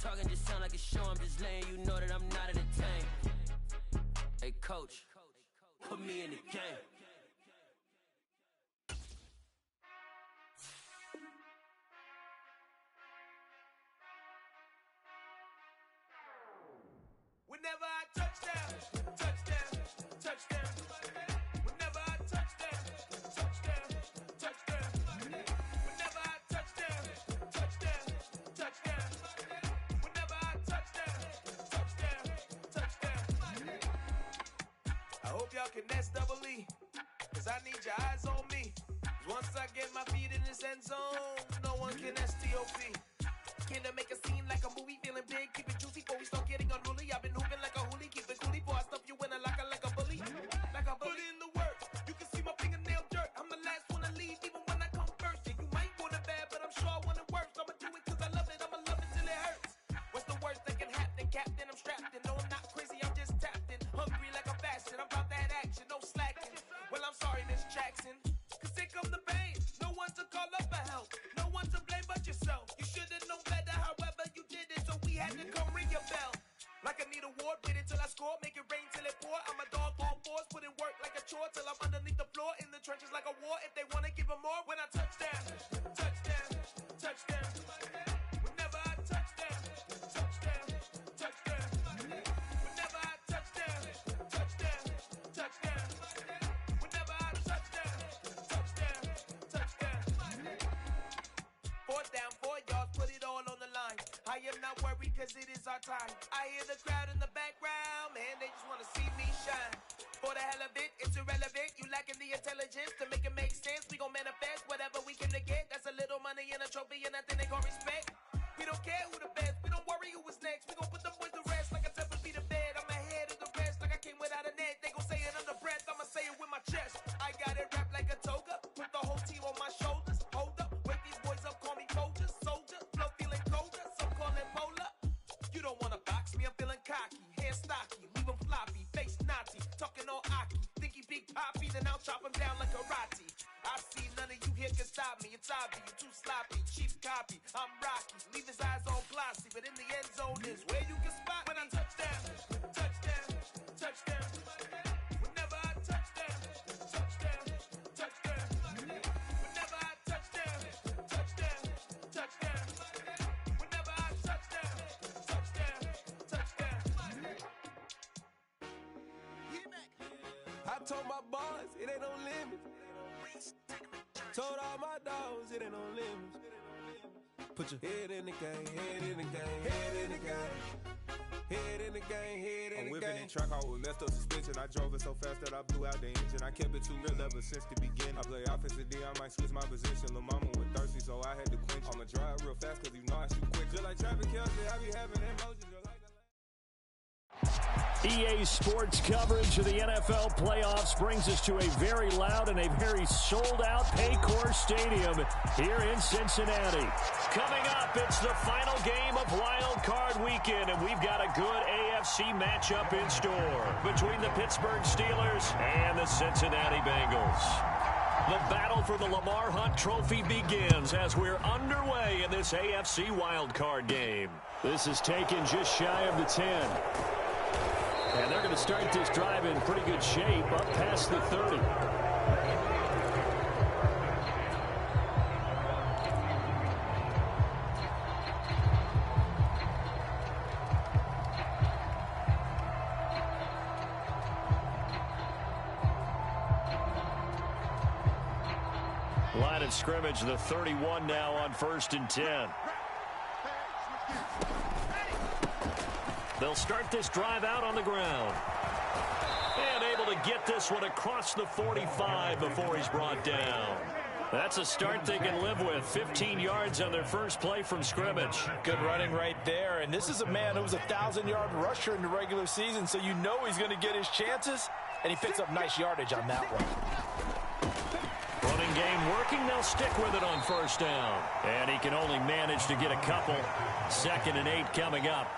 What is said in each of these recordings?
talking just sound like a show. I'm just letting you know that I'm not entertained. Hey, coach, put me in the game. Whenever I touchdown, touchdown, touchdown. Whenever I touchdown, touchdown, touchdown. Whenever I touchdown, touchdown, touchdown. Whenever I touchdown, touchdown, touchdown. I hope y'all can nest double E, cause I need your eyes on me. Once I get my feet in this end zone, no one can STOP. Can I make a scene like a movie, feeling big, keep it juicy before we start getting unruly. I've been hooping like a hoolie, keep it coolie before I stuff you in a locker like a bully. Like a bully. Put in the work, you can see my fingernail dirt. I'm the last one to leave, even when I come first. Yeah, you might want it bad, but I'm sure I want it worse. I'ma do it cause I love it, I'ma love it till it hurts. What's the worst that can happen, Captain? I'm strapped in, no I'm not crazy, I'm just tapped in. Hungry like a fashion, I'm about that action, no slacking. Well, I'm sorry, Miss Jackson, cause here come the pain. No one to call up for help, no one to blame but yourself. You should've known better, however you did it, so we had to come ring your bell. Like I need a award, wait until I score, make it rain till it pour. I'm a dog on fours, put in work like a chore till I'm underneath the floor, in the trenches like a war. If they wanna give them more, when I touchdown, touchdown, touchdown. Whenever I touchdown, touchdown, touchdown. Whenever I touchdown, touchdown, touchdown. Whenever I touchdown, touchdown, touchdown. 4th down, 4 yards, put it all on the line. I am not worried cause it is our time. I hear the crowd in the background, man, they just wanna see me shine. For the hell of it, it's irrelevant. You lacking the intelligence to make it make sense. We gon' manifest whatever we came to get. That's a little money and a trophy and nothing they call respect. We don't care who the best, we don't worry who was next. We gon' put them boys to rest like a 7 feet of bed. I'm ahead of the rest like I came without a net. They gon' say it under breath, I'ma say it with my chest. I got it wrapped like a toga, put the whole team on my shoulders. Hold up, wake these boys up, call me Folger, soldier, flow feeling colder, some call it polar. You don't wanna box me, I'm feeling cocky, hair stocky, leave him floppy, face naughty, talking all aki, think he big poppy, then I'll chop him down like karate. I see none of you here can stop me, it's obvious, you too sloppy, cheap copy, I'm rocky, leave his eyes all glossy, but in the end zone is where you can spot when I touchdown, touchdown, touchdown. Whenever I touchdown, touchdown, touchdown. Whenever I touchdown, touchdown, touchdown. Whenever I touchdown, touchdown, touchdown. I told my boys it ain't no limit. Told all my dogs it ain't no limits. Put your head in the game, head in the game, head in the game. Head in the game, head in the game. I'm whipping in track, I was messed up suspension. I drove it so fast that I blew out the engine. I kept it too real ever since the beginning. I play offensive D, I might switch my position. Lil' mama was thirsty, so I had to quench. I'ma drive real fast, cause you know I shoot quick. Just like Travis Kelce, I be having emotions just like EA Sports coverage of the NFL playoffs brings us to a very loud and a very sold-out Paycor Stadium here in Cincinnati. Coming up, it's the final game of Wild Card Weekend, and we've got a good AFC matchup in store between the Pittsburgh Steelers and the Cincinnati Bengals. The battle for the Lamar Hunt Trophy begins as we're underway in this AFC Wild Card game. This is taken just shy of the 10. And they're going to start this drive in pretty good shape up past the 30. Line of scrimmage, the 31 now on 1st and 10. They'll start this drive out on the ground. And able to get this one across the 45 before he's brought down. That's a start they can live with. 15 yards on their first play from scrimmage. Good running right there. And this is a man who was a 1,000-yard rusher in the regular season, so you know he's going to get his chances. And he picks up nice yardage on that one. Running game working. They'll stick with it on 1st down. And he can only manage to get a couple. 2nd and 8 coming up.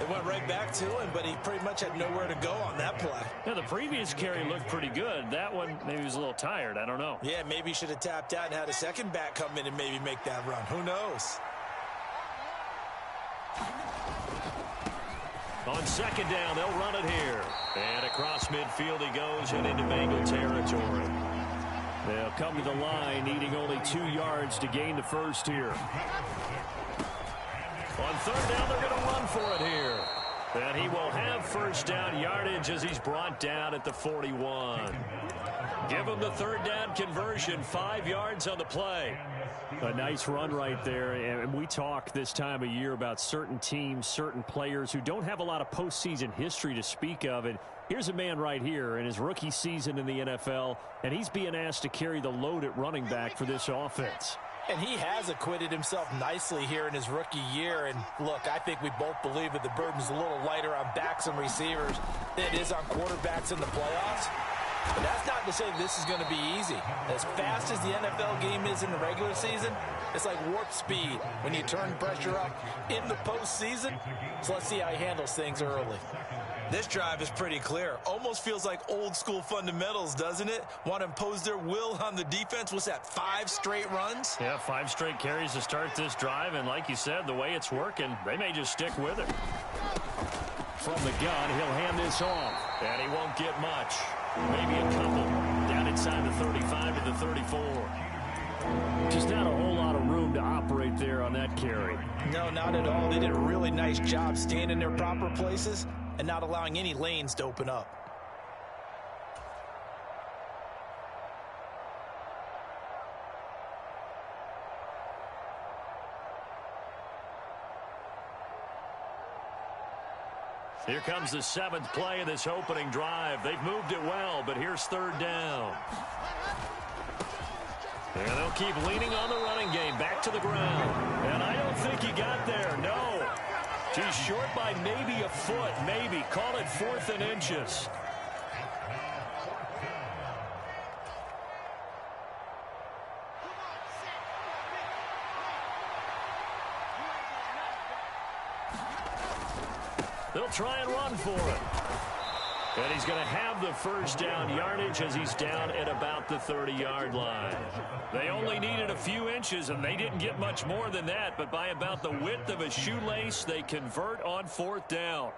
It went right back to him, but he pretty much had nowhere to go on that play. Yeah, the previous carry looked pretty good. That one, maybe he was a little tired. I don't know. Yeah, maybe he should have tapped out and had a second back come in and maybe make that run. Who knows? On second down, they'll run it here. And across midfield he goes and into Bengal territory. They'll come to the line, needing only 2 yards to gain the first here. On third down, they're going to run for it here. And he will have first down yardage as he's brought down at the 41. Give him the third down conversion, 5 yards on the play. A nice run right there, and we talk this time of year about certain teams, certain players who don't have a lot of postseason history to speak of, and here's a man right here in his rookie season in the NFL, and he's being asked to carry the load at running back for this offense. And he has acquitted himself nicely here in his rookie year. And look, I think we both believe that the burden's a little lighter on backs and receivers than it is on quarterbacks in the playoffs. But that's not to say this is going to be easy. As fast as the NFL game is in the regular season, it's like warp speed when you turn pressure up in the postseason. So let's see how he handles things early. This drive is pretty clear. Almost feels like old school fundamentals, doesn't it? Want to impose their will on the defense. What's that, 5 straight runs? Yeah, 5 straight carries to start this drive. And like you said, the way it's working, they may just stick with it. From the gun, he'll hand this off. And he won't get much. Maybe a couple. Down inside the 35 to the 34. Just not a whole lot of room to operate there on that carry. No, not at all. They did a really nice job staying in their proper places and not allowing any lanes to open up. Here comes the 7th play of this opening drive. They've moved it well, but here's third down. And they'll keep leaning on the running game. Back to the ground. And I don't think he got there. No. He's short by maybe a foot. Maybe. Call it 4th and inches. They'll try and run for it. And he's going to have the first down yardage as he's down at about the 30-yard line. They only needed a few inches, and they didn't get much more than that. But by about the width of a shoelace, they convert on 4th down.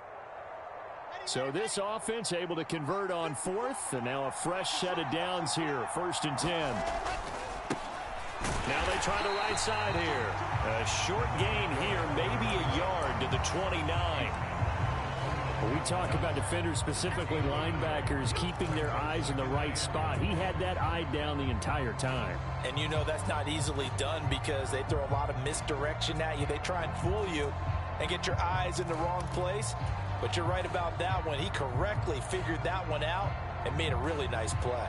So this offense able to convert on 4th, and now a fresh set of downs here. 1st and 10. Now they try the right side here. A short gain here, maybe a yard to the 29. We talk about defenders, specifically linebackers, keeping their eyes in the right spot. He had that eye down the entire time. And you know that's not easily done because they throw a lot of misdirection at you. They try and fool you and get your eyes in the wrong place. But you're right about that one. He correctly figured that one out and made a really nice play.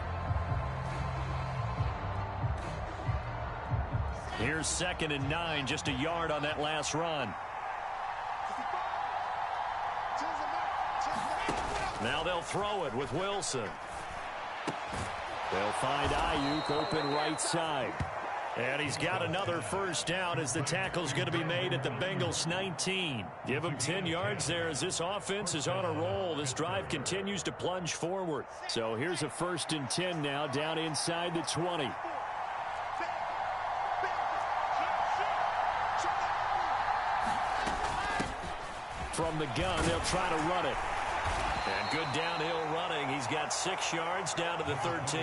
Here's 2nd and 9, just a yard on that last run. Now they'll throw it with Wilson. They'll find Ayuk open right side. And he's got another first down as the tackle's going to be made at the Bengals 19. Give him 10 yards there as this offense is on a roll. This drive continues to plunge forward. So here's a 1st and 10 now down inside the 20. From the gun, they'll try to run it. And good downhill running. He's got 6 yards down to the 13.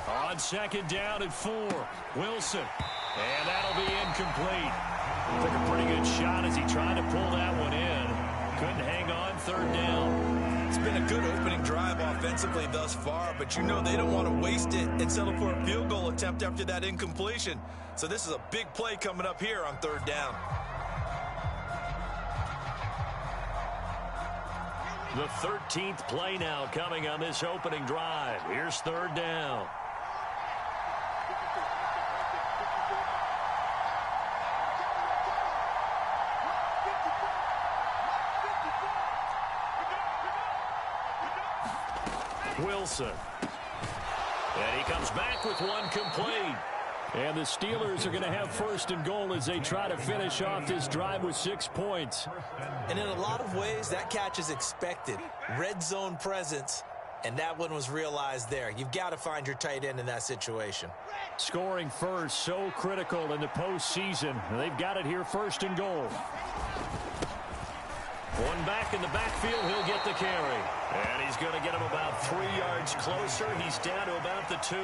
On 2nd down at 4, Wilson. And that'll be incomplete. Took a pretty good shot as he tried to pull that one in. Couldn't hang on, 3rd down. It's been a good opening drive offensively thus far, but you know they don't want to waste it and settle for a field goal attempt after that incompletion. So this is a big play coming up here on 3rd down. The 13th play now coming on this opening drive. Here's 3rd down. Wilson. And he comes back with one complete. And the Steelers are going to have 1st and goal as they try to finish off this drive with 6 points. And in a lot of ways, that catch is expected. Red zone presence. And that one was realized there. You've got to find your tight end in that situation. Scoring first, so critical in the postseason. They've got it here, 1st and goal. One back in the backfield, he'll get the carry. And he's going to get him about 3 yards closer. He's down to about the 2.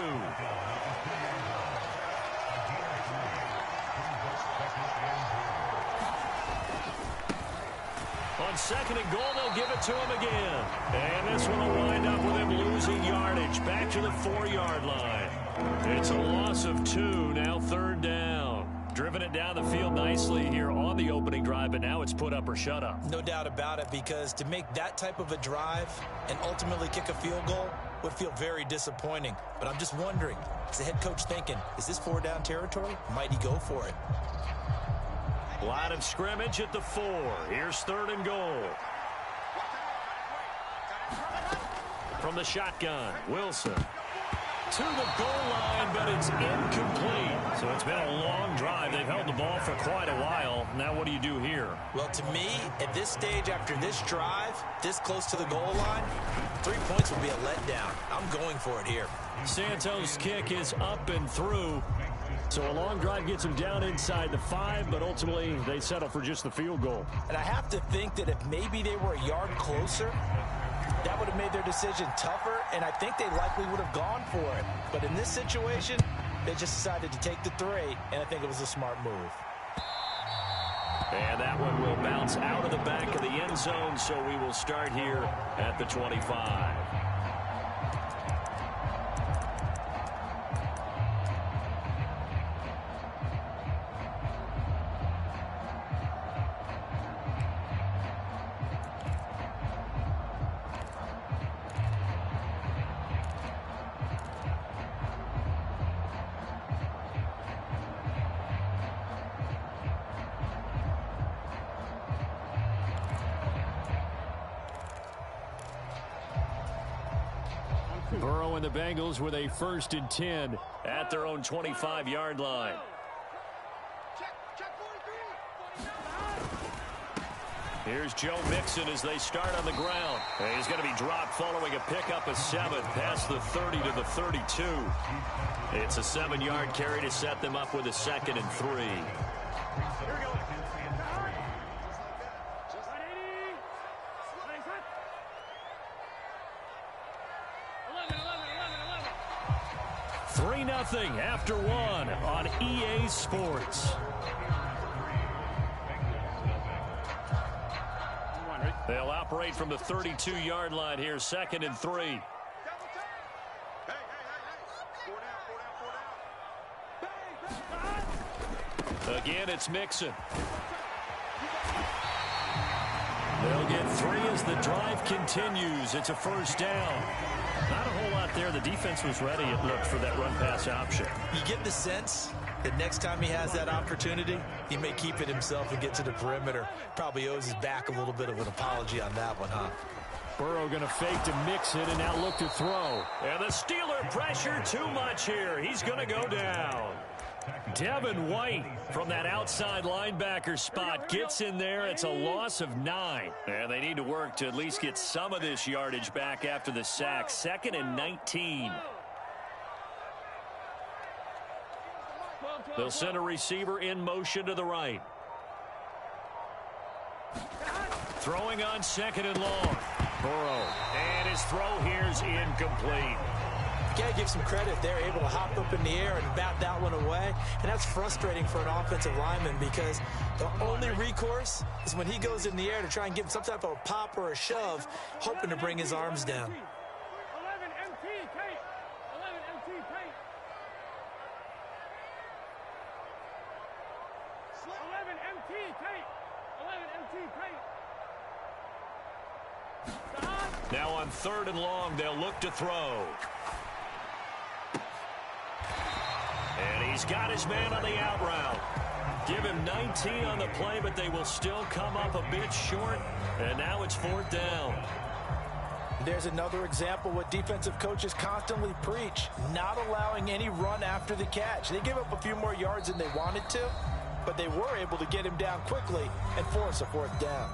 On 2nd and goal, they'll give it to him again. And this one will wind up with him losing yardage back to the 4-yard line. It's a loss of 2, now 3rd down. Driven it down the field nicely here on the opening drive, but now it's put up or shut up. No doubt about it, because to make that type of a drive and ultimately kick a field goal would feel very disappointing. But I'm just wondering, is the head coach thinking, is this 4-down territory? Might he go for it? Line of scrimmage at the 4. Here's 3rd and goal. From the shotgun, Wilson. To the goal line, but it's incomplete. So it's been a long drive. They've held the ball for quite a while. Now what do you do here? Well, to me, at this stage, after this drive, this close to the goal line, 3 points would be a letdown. I'm going for it here. Santos' kick is up and through. So a long drive gets them down inside the 5, but ultimately they settle for just the field goal. And I have to think that if maybe they were a yard closer, that would have made their decision tougher, and I think they likely would have gone for it. But in this situation, they just decided to take the 3, and I think it was a smart move. And that one will bounce out of the back of the end zone, so we will start here at the 25. Burrow and the Bengals with a 1st and 10 at their own 25-yard line. Here's Joe Mixon as they start on the ground. And he's going to be dropped following a pickup of 7 past the 30 to the 32. It's a 7-yard carry to set them up with a 2nd and 3. Nothing after 1 on EA Sports. They'll operate from the 32-yard line here, 2nd and 3. Again, it's Mixon. They'll get 3 as the drive continues. It's a 1st down. Not a whole lot there. The defense was ready, it looked, for that run-pass option. You get the sense that next time he has that opportunity, he may keep it himself and get to the perimeter. Probably owes his back a little bit of an apology on that one, huh? Burrow going to fake to Mixon and now look to throw. And the Steeler pressure too much here. He's going to go down. Devin White from that outside linebacker spot gets in there. It's a loss of 9. And they need to work to at least get some of this yardage back after the sack. 2nd and 19. They'll send a receiver in motion to the right. Throwing on 2nd and long. Burrow. And his throw here's incomplete. Got to give some credit. They're able to hop up in the air and bat that one away. And that's frustrating for an offensive lineman because the only recourse is when he goes in the air to try and give him some type of a pop or a shove, hoping to bring his arms down. 11 MT, Kate. 11 MT, Kate. 11 MT, Kate. 11 MT, Kate. Now on 3rd and long, they'll look to throw. And he's got his man on the out route. Give him 19 on the play, but they will still come up a bit short. And now it's 4th down. There's another example what defensive coaches constantly preach, not allowing any run after the catch. They gave up a few more yards than they wanted to, but they were able to get him down quickly and force a 4th down.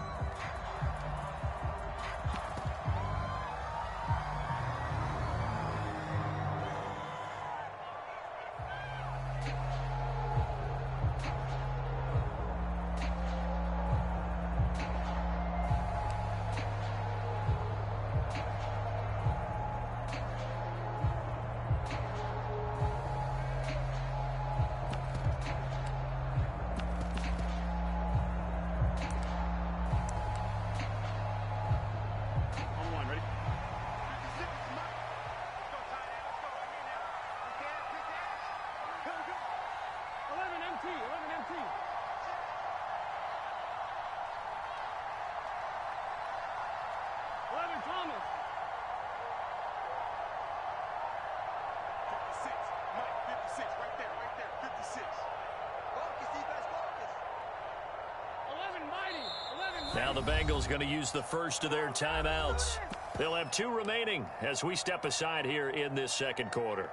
Now the Bengals going to use the first of their timeouts. They'll have 2 remaining as we step aside here in this second quarter.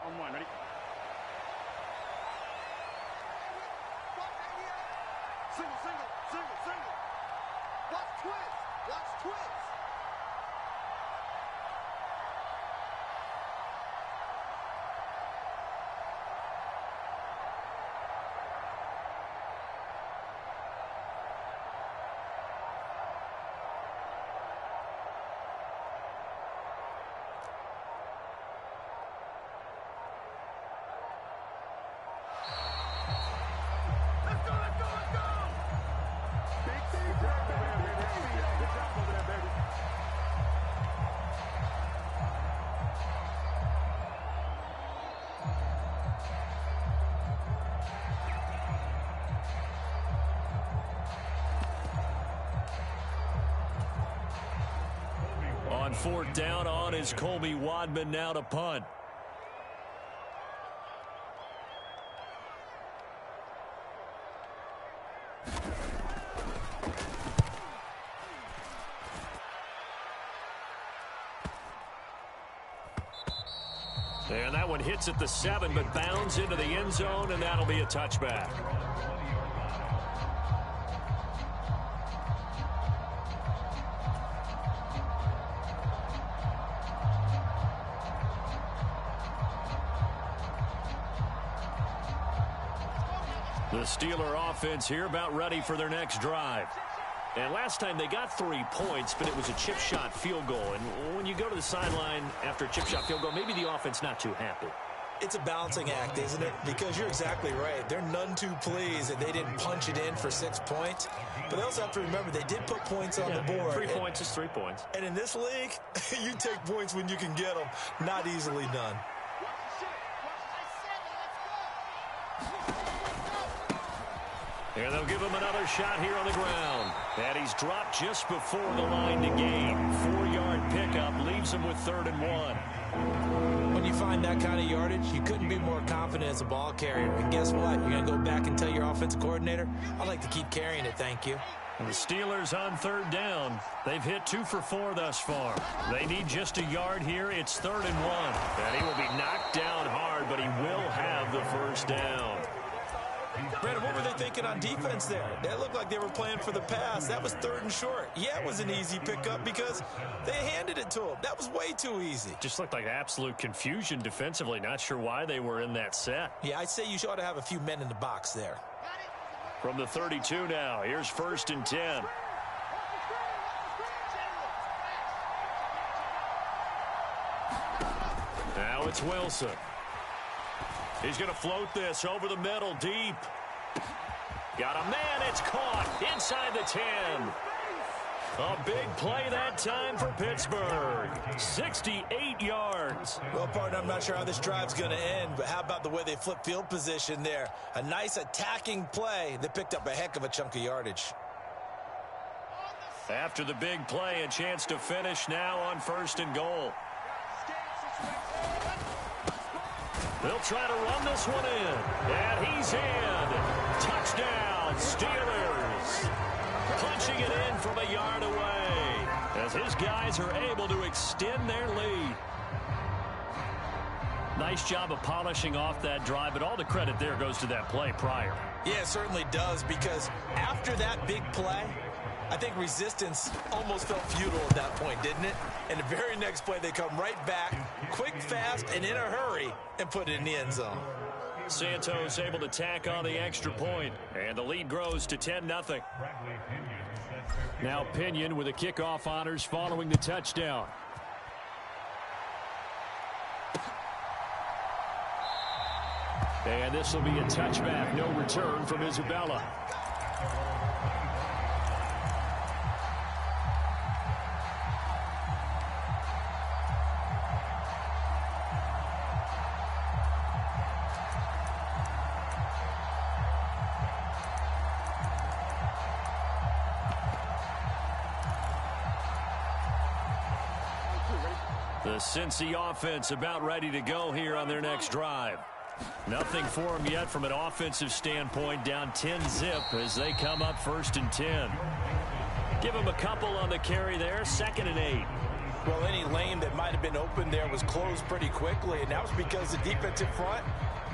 On one, ready? Single, single, single, single. Watch twist. Watch twist. On 4th down, on is Colby Wadman now to punt. And that one hits at the 7, but bounds into the end zone, and that'll be a touchback. The Steeler offense here about ready for their next drive. And last time they got 3 points, but it was a chip shot field goal. And when you go to the sideline after a chip shot field goal, maybe the offense not too happy. It's a balancing act, isn't it? Because you're exactly right. They're none too pleased that they didn't punch it in for 6 points. But they also have to remember they did put points on the board. 3 points is 3 points. And in this league, you take points when you can get them. Not easily done. And they'll give him another shot here on the ground. And he's dropped just before the line to gain. 4-yard pickup leaves him with 3rd and 1. When you find that kind of yardage, you couldn't be more confident as a ball carrier. And guess what? You're going to go back and tell your offensive coordinator, I'd like to keep carrying it, thank you. And the Steelers on 3rd down. They've hit 2 for 4 thus far. They need just a yard here. It's 3rd and 1. And he will be knocked down hard, but he will have the first down. Brandon, what were they thinking on defense there? That looked like they were playing for the pass. That was 3rd and short. Yeah, it was an easy pickup because they handed it to him. That was way too easy. Just looked like absolute confusion defensively. Not sure why they were in that set. Yeah, I'd say you ought to have a few men in the box there. From the 32 now, here's 1st and 10. Now it's Wilson. He's going to float this over the middle, deep. Got a man, it's caught inside the 10. A big play that time for Pittsburgh. 68 yards. Well, partner, I'm not sure how this drive's going to end, but how about the way they flip field position there? A nice attacking play. They picked up a heck of a chunk of yardage. After the big play, a chance to finish now on 1st and goal. They'll try to run this one in. And he's in. Touchdown, Steelers. punching it in from a yard away as his guys are able to extend their lead. Nice job of polishing off that drive, but all the credit there goes to that play prior. Yeah, it certainly does, because after that big play, I think resistance almost felt futile at that point, didn't it? And the very next play, they come right back, quick, fast, and in a hurry, and put it in the end zone. Santos able to tack on the extra point, and the lead grows to 10-0. Now Pinion with the kickoff honors following the touchdown. And this will be a touchback, no return from Isabella. The Cincy offense about ready to go here on their next drive. Nothing for them yet from an offensive standpoint, down 10-0 as they come up 1st and 10. Give them a couple on the carry there, 2nd and 8. Well, any lane that might have been open there was closed pretty quickly, and that was because the defensive front,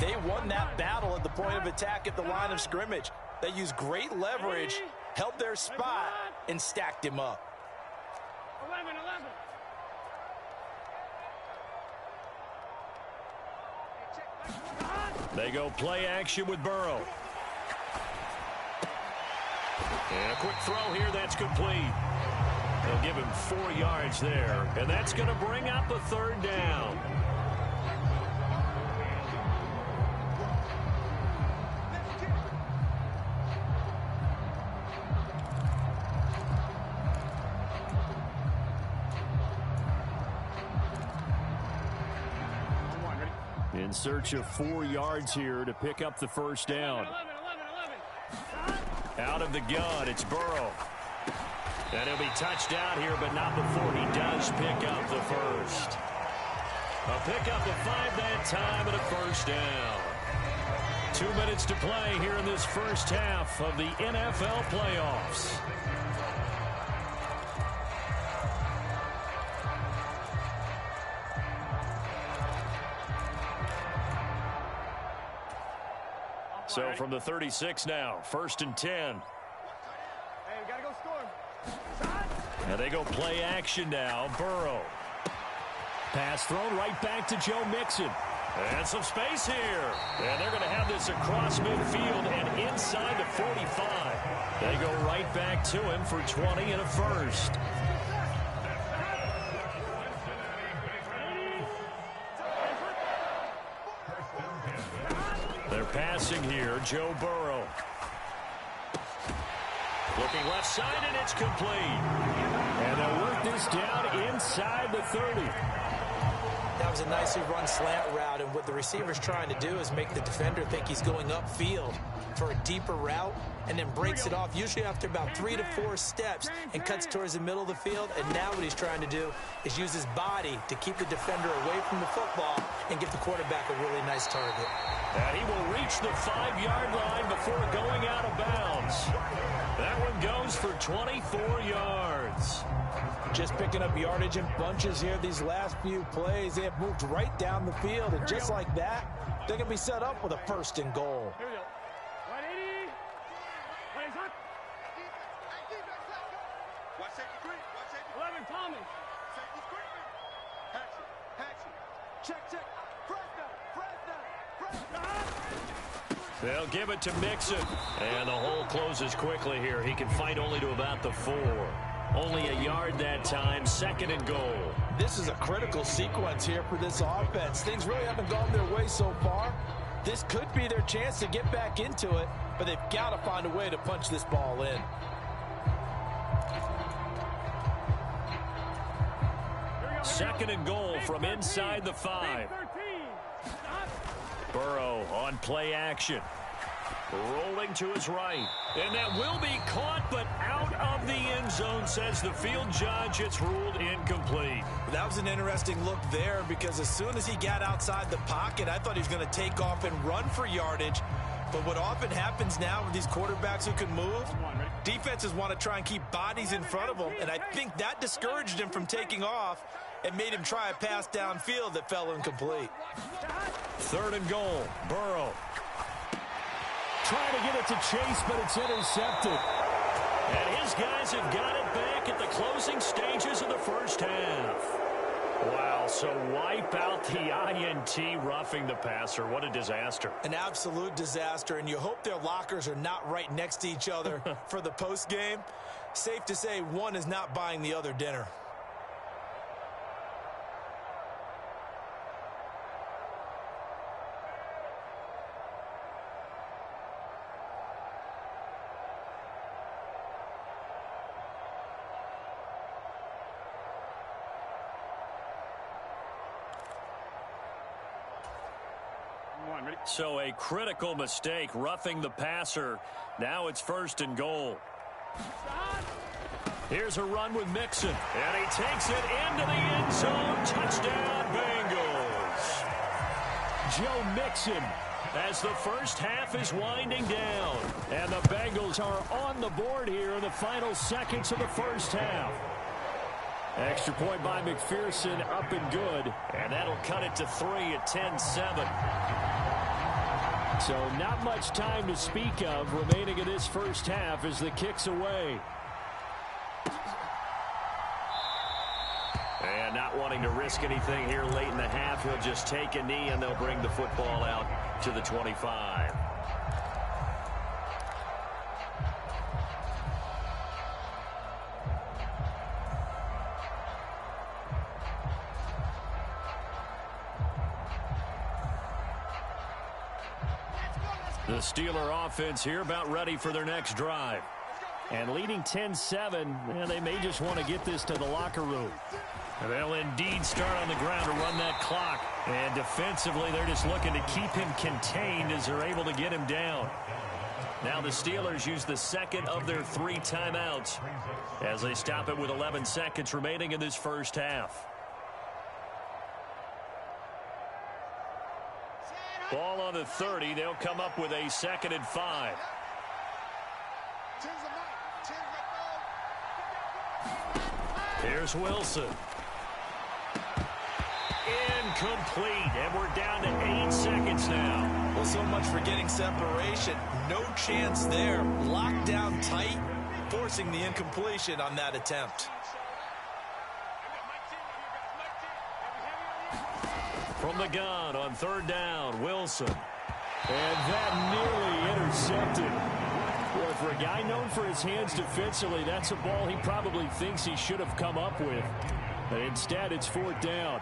they won that battle at the point of attack at the line of scrimmage. They used great leverage, held their spot, and stacked him up. 11. They go play action with Burrow. And a quick throw here, that's complete. They'll give him 4 yards there, and that's going to bring up a 3rd down. In search of 4 yards here to pick up the 1st down. 11. Out of the gun, it's Burrow. And he'll be touched out here, but not before he does pick up the 1st. A pickup of 5 that time and a 1st down. 2 minutes to play here in this first half of the NFL playoffs. So from the 36 now, 1st and 10. Hey, we gotta go score. And they go play action now. Burrow. Pass thrown right back to Joe Mixon. And some space here. And they're going to have this across midfield and inside the 45. They go right back to him for 20 and a 1st. They're passing here, Joe Burrow. Looking left side, and it's complete. And they'll work this down inside the 30. That was a nicely run slant route, and what the receiver's trying to do is make the defender think he's going upfield for a deeper route, and then breaks it off, usually after about 3 to 4 steps, and cuts towards the middle of the field. And now what he's trying to do is use his body to keep the defender away from the football and give the quarterback a really nice target. And he will reach the 5-yard line before going out of bounds. That one goes for 24 yards. Just picking up yardage in bunches here these last few plays. They have moved right down the field, and just like that, they're going to be set up with a 1st and goal. Here we go. 180. Plays up. Watch safety green. Watch safety. 11, Thomas. Safety screen. Action. Check. They'll give it to Mixon. And the hole closes quickly here. He can fight only to about the 4. Only a yard that time, 2nd and goal. This is a critical sequence here for this offense. Things really haven't gone their way so far. This could be their chance to get back into it, but they've got to find a way to punch this ball in. Second and goal from inside the 5. Burrow on play action. Rolling to his right. And that will be caught, but out of the end zone, says the field judge. It's ruled incomplete. That was an interesting look there, because as soon as he got outside the pocket, I thought he was going to take off and run for yardage. But what often happens now with these quarterbacks who can move, defenses want to try and keep bodies in front of them, and I think that discouraged him from taking off and made him try a pass downfield that fell incomplete. 3rd and goal. Burrow. Trying to get it to Chase, but it's intercepted. And his guys have got it back at the closing stages of the first half. Wow, so wipe out the INT, roughing the passer. What a disaster. An absolute disaster, and you hope their lockers are not right next to each other for the postgame. Safe to say one is not buying the other dinner. So a critical mistake, roughing the passer. Now it's 1st and goal. Here's a run with Mixon, and he takes it into the end zone. Touchdown, Bengals. Joe Mixon, as the first half is winding down. And the Bengals are on the board here in the final seconds of the first half. Extra point by McPherson, up and good. And that'll cut it to 3 at 10-7. So not much time to speak of remaining in this first half as the kick's away. And not wanting to risk anything here late in the half, he'll just take a knee and they'll bring the football out to the 25. The Steeler offense here about ready for their next drive. And leading 10-7, they may just want to get this to the locker room. They'll indeed start on the ground to run that clock. And defensively, they're just looking to keep him contained as they're able to get him down. Now the Steelers use the second of their 3 timeouts as they stop it with 11 seconds remaining in this first half. Ball on the 30. They'll come up with a 2nd and 5. Here's Wilson. Incomplete. And we're down to 8 seconds now. Well, so much for getting separation. No chance there. Locked down tight, forcing the incompletion on that attempt. From the gun on 3rd down, Wilson. And that nearly intercepted. Boy, for a guy known for his hands defensively, that's a ball he probably thinks he should have come up with. But instead, it's 4th down.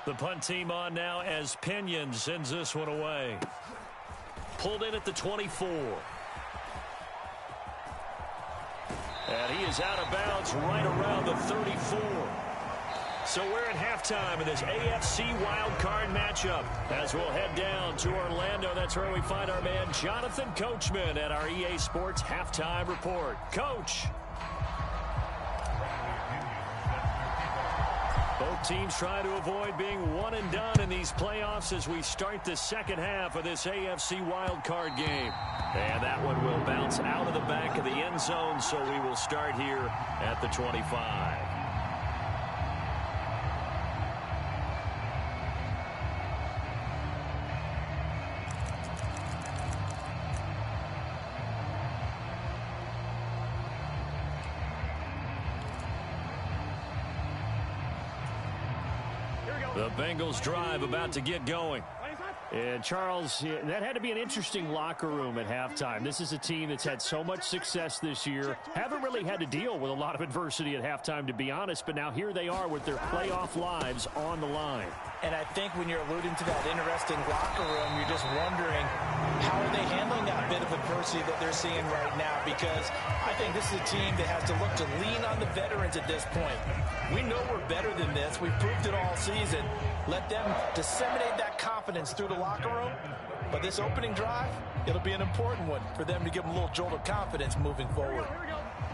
The punt team on now as Pinion sends this one away. Pulled in at the 24. And he is out of bounds right around the 34. So we're at halftime in this AFC wildcard matchup. As we'll head down to Orlando, that's where we find our man Jonathan Coachman at our EA Sports Halftime Report. Coach. Both teams try to avoid being one and done in these playoffs as we start the second half of this AFC wildcard game. And that one will bounce out of the back of the end zone, so we will start here at the 25. The Bengals drive about to get going. And Charles, that had to be an interesting locker room at halftime. This is a team that's had so much success this year. Haven't really had to deal with a lot of adversity at halftime, to be honest. But now here they are with their playoff lives on the line. And I think when you're alluding to that interesting locker room, you're just wondering how are they handling that bit of adversity that they're seeing right now, because I think this is a team that has to look to lean on the veterans at this point. We know we're better than this. We've proved it all season. Let them disseminate that confidence through the locker room. But this opening drive, it'll be an important one for them to give them a little jolt of confidence moving forward.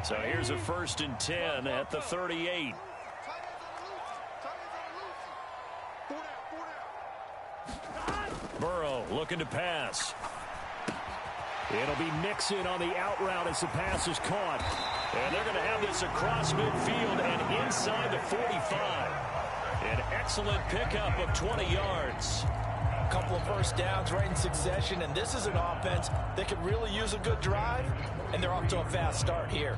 So here's a 1st and 10 at the 38. Burrow. looking to pass. It'll be Mixon on the out route as the pass is caught. And they're going to have this across midfield and inside the 45. An excellent pickup of 20 yards. A couple of first downs right in succession, and this is an offense that could really use a good drive, and they're off to a fast start here.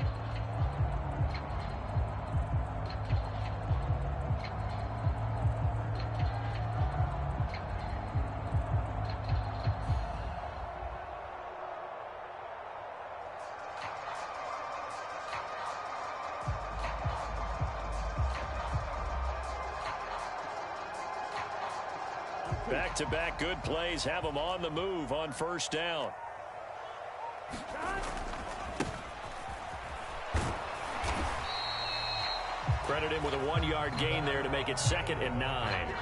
Back-to-back good plays have them on the move on first down. Credit him with a 1-yard gain there to make it 2nd and 9.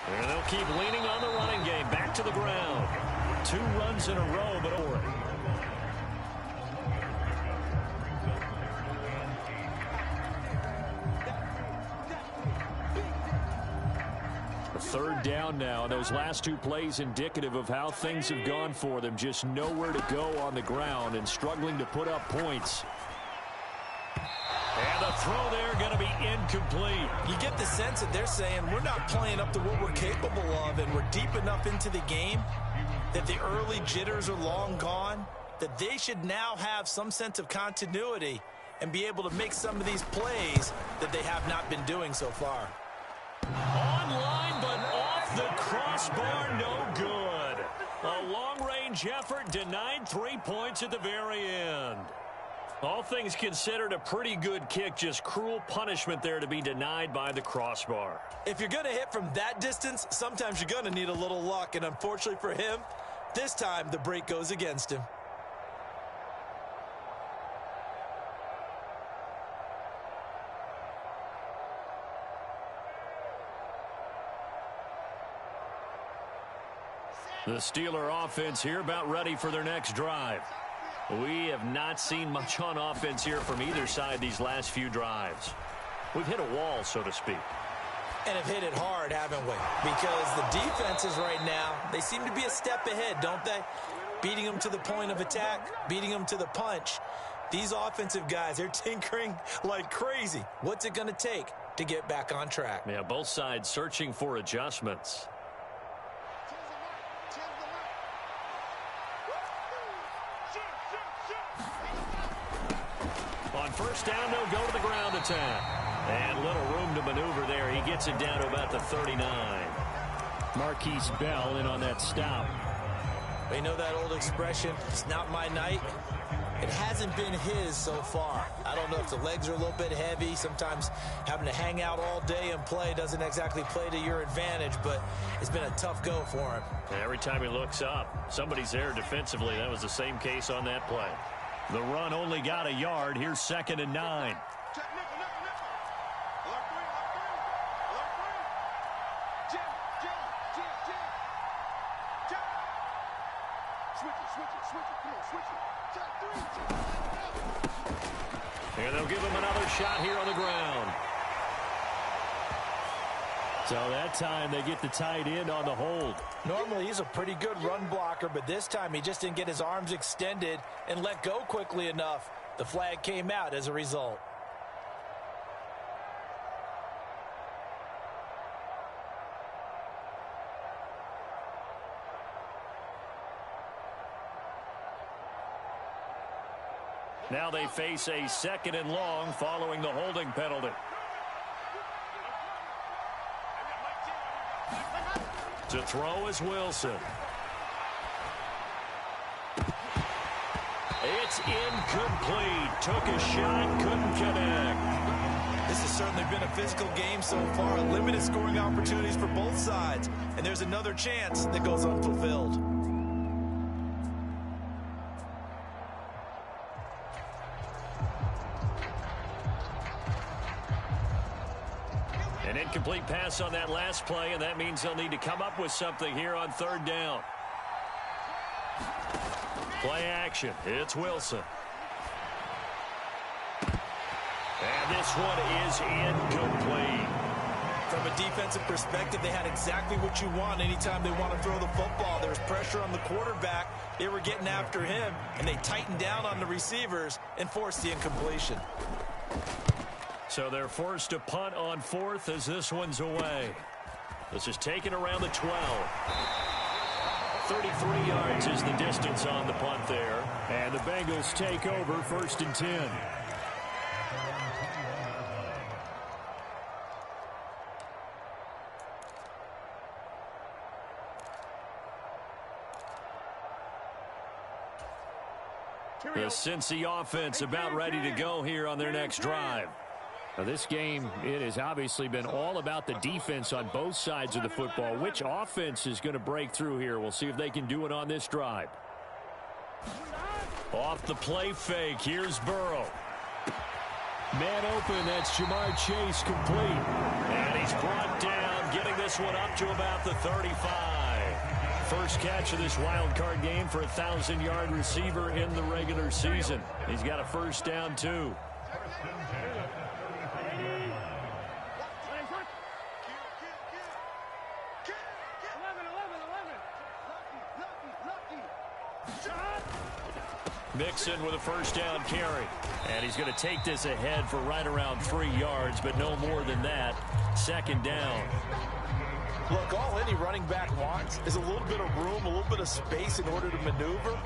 And they'll keep leaning on the running game. Back to the ground. 2 runs in a row, but over it. Third down now. Those last 2 plays indicative of how things have gone for them. Just nowhere to go on the ground and struggling to put up points. And the throw there going to be incomplete. You get the sense that they're saying we're not playing up to what we're capable of, and we're deep enough into the game that the early jitters are long gone, that they should now have some sense of continuity and be able to make some of these plays that they have not been doing so far. Online, but off the crossbar, no good. A long-range effort denied 3 points at the very end. All things considered, a pretty good kick, just cruel punishment there to be denied by the crossbar. If you're going to hit from that distance, sometimes you're going to need a little luck, and unfortunately for him, this time the break goes against him. The Steeler offense here about ready for their next drive. We have not seen much on offense here from either side these last few drives. We've hit a wall, so to speak. And have hit it hard, haven't we? Because the defenses right now, they seem to be a step ahead, don't they? Beating them to the point of attack, beating them to the punch. These offensive guys, they're tinkering like crazy. What's it going to take to get back on track? Yeah, both sides searching for adjustments. On first down, they'll go to the ground attack. And little room to maneuver there. He gets it down to about the 39. Marquise Bell in on that stop. You know that old expression, it's not my night? It hasn't been his so far. I don't know if the legs are a little bit heavy. Sometimes having to hang out all day and play doesn't exactly play to your advantage, but it's been a tough go for him. Every time he looks up, somebody's there defensively. That was the same case on that play. The run only got a yard. Here's 2nd and 9. And they'll give him another shot here on the ground. So that time they get the tight end on the hold. Normally he's a pretty good run blocker, but this time he just didn't get his arms extended and let go quickly enough. The flag came out as a result. Now they face a 2nd and long following the holding penalty. To throw is Wilson. It's incomplete. Took a shot, couldn't connect. This has certainly been a physical game so far. Limited scoring opportunities for both sides. And there's another chance that goes unfulfilled. An incomplete pass on that last play, and that means they'll need to come up with something here on third down. Play action. It's Wilson. And this one is incomplete. From a defensive perspective, they had exactly what you want anytime they want to throw the football. There's pressure on the quarterback. They were getting after him, and they tightened down on the receivers and forced the incompletion. So they're forced to punt on fourth as this one's away. This is taken around the 12. 33 yards is the distance on the punt there. And the Bengals take over 1st and 10. The Cincy offense about ready to go here on their next drive. Now this game, it has obviously been all about the defense on both sides of the football. Which offense is going to break through here? We'll see if they can do it on this drive. Off the play fake, here's Burrow. Man open, that's Jamar Chase complete. And he's brought down, getting this one up to about the 35. First catch of this wild card game for a 1,000-yard receiver in the regular season. He's got a first down, too. Mixon with a first down carry. And he's going to take this ahead for right around 3 yards, but no more than that. Second down. Look, all any running back wants is a little bit of room, a little bit of space in order to maneuver.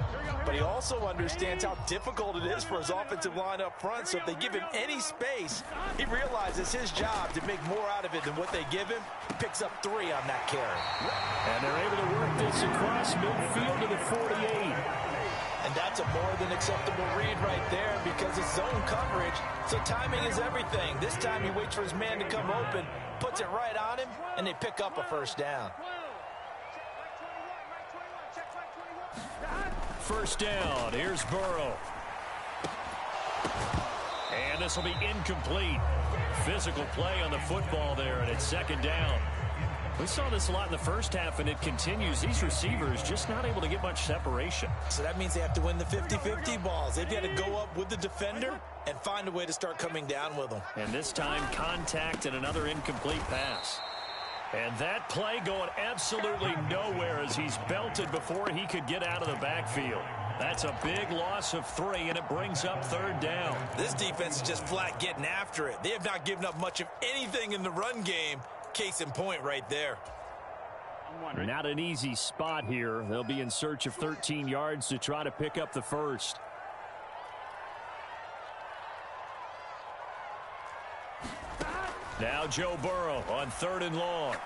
But he also understands how difficult it is for his offensive line up front. So if they give him any space, he realizes his job to make more out of it than what they give him. He picks up 3 on that carry. And they're able to work this across midfield to the 48. And that's a more than acceptable read right there because it's zone coverage, so timing is everything. This time he waits for his man to come open, puts it right on him, and they pick up a first down. First down, here's Burrow. And this will be incomplete. Physical play on the football there, and it's second down. We saw this a lot in the first half, and it continues. These receivers just not able to get much separation. So that means they have to win the 50-50 balls. They've got to go up with the defender and find a way to start coming down with them. And this time, contact and another incomplete pass. And that play going absolutely nowhere as he's belted before he could get out of the backfield. That's a big loss of 3, and it brings up third down. This defense is just flat getting after it. They have not given up much of anything in the run game. Case in point right there. Not an easy spot here. They'll be in search of 13 yards to try to pick up the first. Now Joe Burrow on 3rd and long.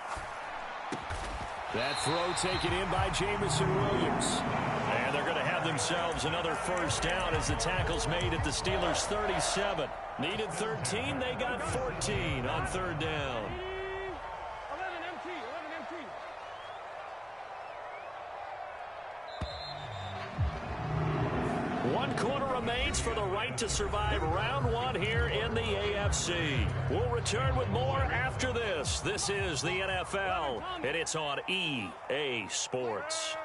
That throw taken in by Jamison Williams. And they're going to have themselves another first down as the tackle's made at the Steelers' 37. Needed 13, they got 14 on 3rd down. 1 quarter remains for the right to survive round 1 here in the AFC. We'll return with more after this. This is the NFL, and it's on EA Sports.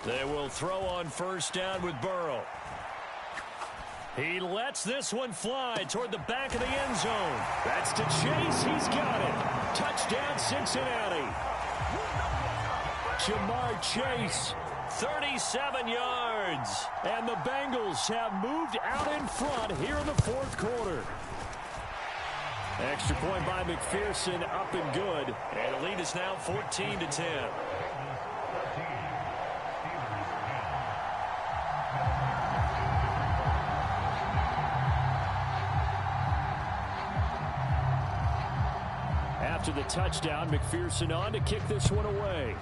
They will throw on first down with Burrow. He lets this one fly toward the back of the end zone. That's to Chase. He's got it. Touchdown, Cincinnati. Jamar Chase, 37 yards. And the Bengals have moved out in front here in the 4th quarter. Extra point by McPherson, up and good. And the lead is now 14-10. After the touchdown, McPherson on to kick this one away.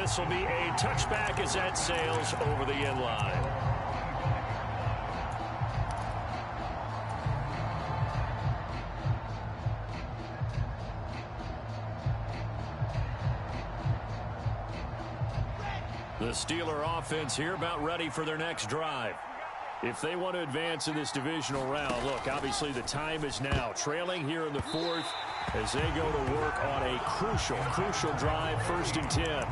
this will be a touchback as that sails over the end line. The Steeler offense here about ready for their next drive. If they want to advance in this divisional round, look, obviously the time is now. Trailing here in the fourth as they go to work on a crucial drive, 1st and 10.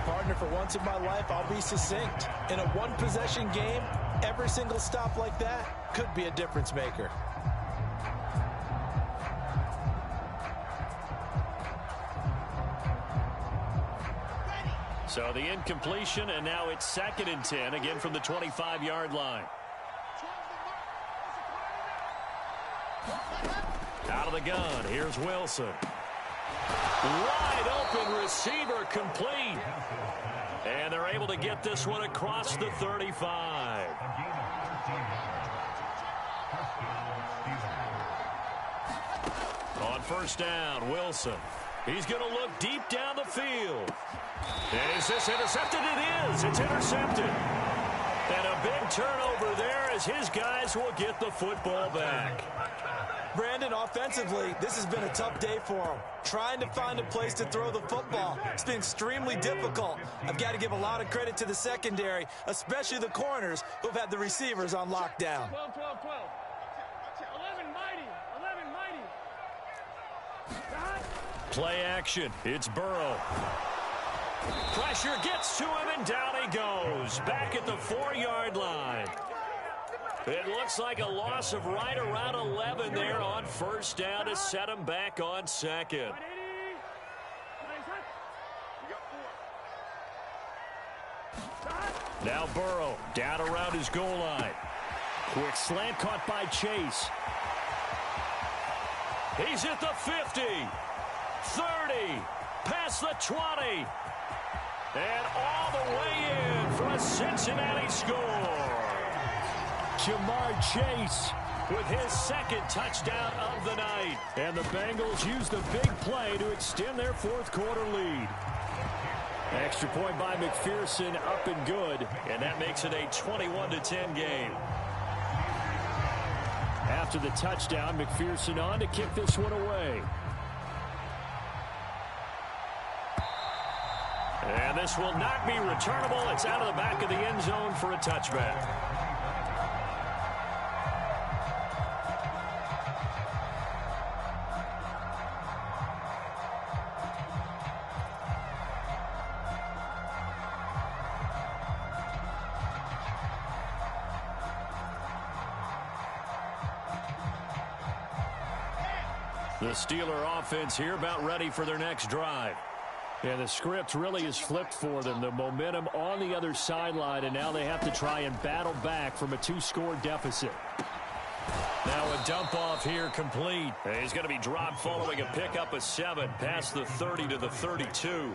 Partner, for once in my life, I'll be succinct. In a one-possession game, every single stop like that could be a difference maker. So the incompletion, and now it's 2nd and 10, again from the 25-yard line. Out of the gun, here's Wilson. Wide open receiver, complete. And they're able to get this one across the 35. On 1st down, Wilson. He's going to look deep down the field. Is this intercepted? It is. It's intercepted. And a big turnover there as his guys will get the football back. Brandon, offensively, this has been a tough day for him. Trying to find a place to throw the football. It's been extremely difficult. I've got to give a lot of credit to the secondary, especially the corners who've had the receivers on lockdown. 12. 11 mighty. 11 mighty. Play action. It's Burrow. Pressure gets to him, and down he goes. Back at the 4-yard line. It looks like a loss of right around 11 there on 1st down to set him back on 2nd. Now Burrow down around his goal line. Quick slant caught by Chase. He's at the 50, 30, past the 20, and all the way in for a Cincinnati score. Jamar Chase with his 2nd touchdown of the night. And the Bengals use the big play to extend their 4th quarter lead. Extra point by McPherson, up and good. And that makes it a 21-10 game. After the touchdown, McPherson on to kick this one away. And this will not be returnable. It's out of the back of the end zone for a touchback. The Steeler offense here about ready for their next drive. And the script really is flipped for them. The momentum on the other sideline, and now they have to try and battle back from a 2-score deficit. Now a dump off here complete. He's going to be dropped following a pickup of 7 past the 30 to the 32.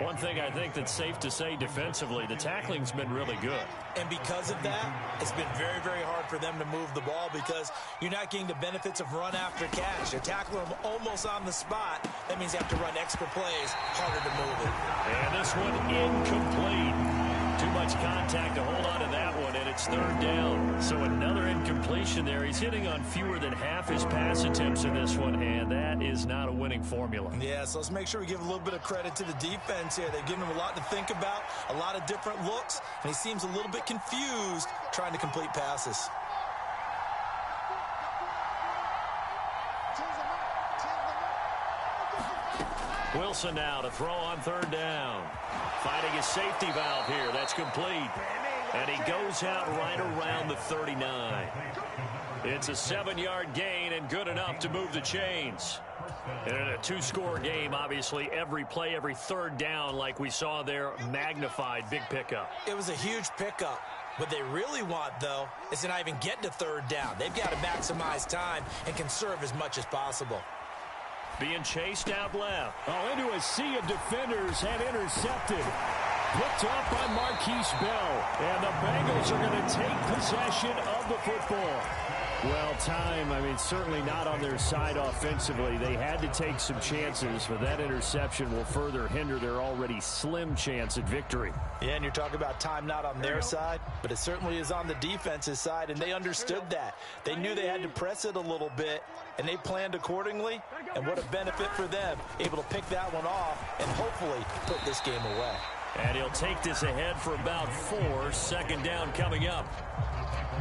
One thing I think that's safe to say defensively, the tackling's been really good. And because of that, it's been very, very hard for them to move the ball because you're not getting the benefits of run after catch. They're tackling them almost on the spot. That means you have to run extra plays, harder to move it. And this one incomplete. Too much contact to hold on to that one, and it's 3rd down. So another incompletion there. He's hitting on fewer than half his pass attempts in this one, and that is not a winning formula. Yeah, so let's make sure we give a little bit of credit to the defense here. They've given him a lot to think about, a lot of different looks, and he seems a little bit confused trying to complete passes. Wilson now to throw on 3rd down. Finding his safety valve here. That's complete. And he goes out right around the 39. It's a 7-yard gain and good enough to move the chains. And in a 2-score game, obviously, every play, every 3rd down, like we saw there, magnified. Big pickup. It was a huge pickup. What they really want, though, is to not even get to 3rd down. They've got to maximize time and conserve as much as possible. Being chased out left. Oh, into a sea of defenders and intercepted. Picked off by Marquise Bell. And the Bengals are going to take possession of the football. Well, time, certainly not on their side offensively. They had to take some chances, but that interception will further hinder their already slim chance at victory. Yeah, and you're talking about time not on their side, but it certainly is on the defense's side, and they understood that. They knew they had to press it a little bit, and they planned accordingly, and what a benefit for them, able to pick that one off and hopefully put this game away. And he'll take this ahead for about 4, second down coming up.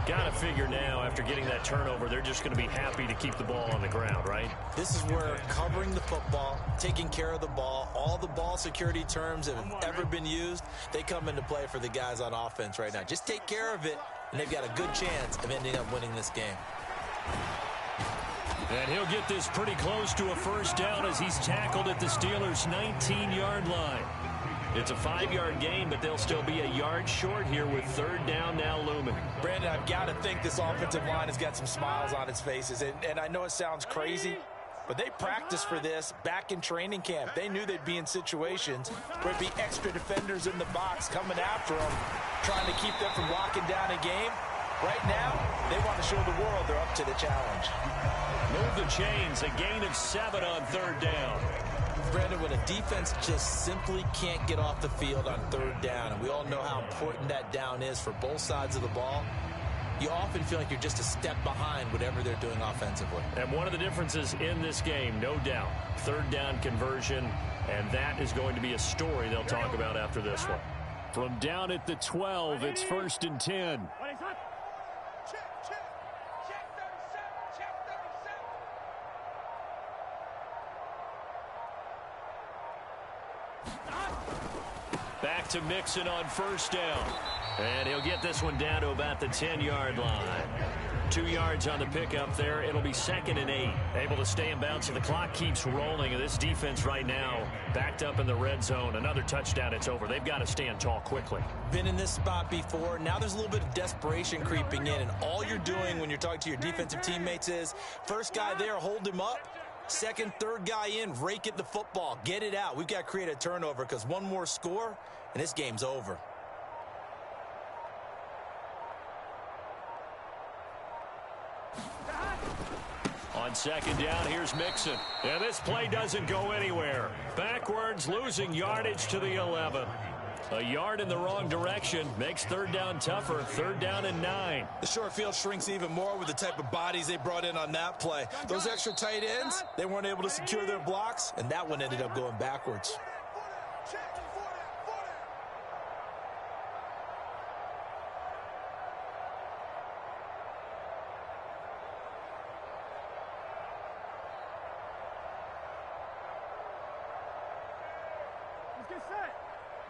Got to figure now, after getting that turnover, they're just going to be happy to keep the ball on the ground, right? This is where covering the football, taking care of the ball, all the ball security terms that have ever been used, they come into play for the guys on offense right now. Just take care of it, and they've got a good chance of ending up winning this game. And he'll get this pretty close to a first down as he's tackled at the Steelers' 19-yard line. It's a 5-yard gain, but they'll still be a yard short here with third down now looming. Brandon, I've got to think this offensive line has got some smiles on its faces. And I know it sounds crazy, but they practiced for this back in training camp. They knew they'd be in situations where it'd be extra defenders in the box coming after them, trying to keep them from locking down a game. Right now, they want to show the world they're up to the challenge. Move the chains, a gain of 7 on third down. Brandon, when a defense just simply can't get off the field on third down, and we all know how important that down is for both sides of the ball, you often feel like you're just a step behind whatever they're doing offensively. And one of the differences in this game, no doubt, third down conversion, and that is going to be a story they'll talk about after this one. From down at the 12, it's 1st and 10. Back to Mixon on first down. And he'll get this one down to about the 10-yard line. 2 yards on the pickup there. It'll be 2nd and 8. Able to stay in bounds, so the clock keeps rolling. And this defense right now backed up in the red zone. Another touchdown, it's over. They've got to stand tall quickly. Been in this spot before. Now there's a little bit of desperation creeping in. And all you're doing when you're talking to your defensive teammates is, first guy there, hold him up. Second, third guy in, rake at the football. Get it out. We've got to create a turnover because one more score, and this game's over. On second down, here's Mixon. And this play doesn't go anywhere. Backwards, losing yardage to the 11. A yard in the wrong direction makes third down tougher. 3rd down and 9. The short field shrinks even more with the type of bodies they brought in on that play. Those extra tight ends, they weren't able to secure their blocks, and that one ended up going backwards. Let's get set.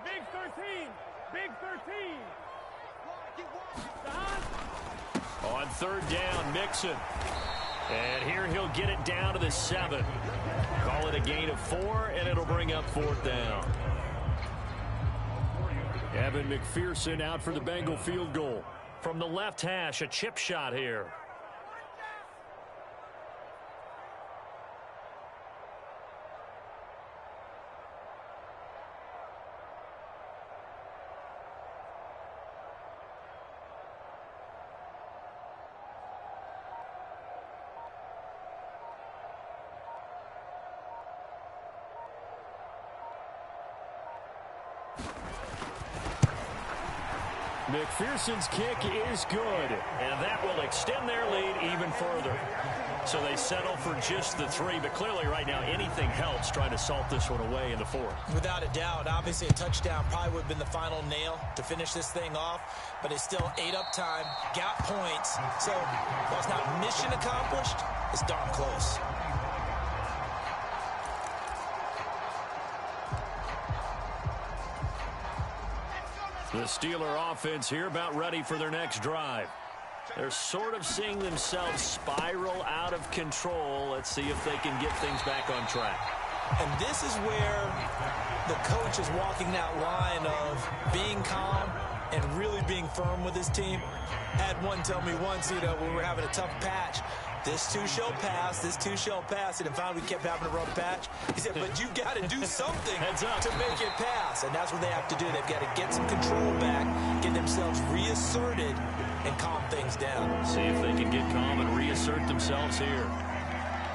Big 13. Big 13. On third down, Mixon. And here he'll get it down to the 7. Call it a gain of 4, and it'll bring up 4th down. Evan McPherson out for the Bengal field goal. From the left hash, a chip shot here. McPherson's kick is good, and that will extend their lead even further. So they settle for just the 3, but clearly right now anything helps trying to salt this one away in the 4th. Without a doubt, obviously a touchdown probably would have been the final nail to finish this thing off, but it's still ate up time, got points. So while it's not mission accomplished, it's darn close. The Steeler offense here about ready for their next drive. They're sort of seeing themselves spiral out of control. Let's see if they can get things back on track. And this is where the coach is walking that line of being calm and really being firm with his team. Had one tell me once, when we were having a tough patch, this too shall pass, this too shall pass. And finally we kept having a rough patch. He said, but you got to do something to make it pass. And that's what they have to do. They've got to get some control back, get themselves reasserted, and calm things down. See if they can get calm and reassert themselves here.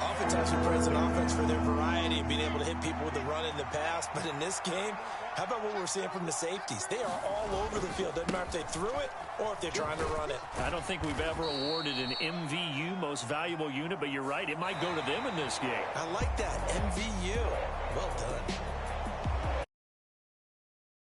Oftentimes we praise an offense for their variety and being able to hit people with the run in the pass. But in this game, how about what we're seeing from the safeties? They are all over the field. Doesn't matter if they threw it or if they're trying to run it. I don't think we've ever awarded an MVU, most valuable unit, but you're right. It might go to them in this game. I like that, MVU.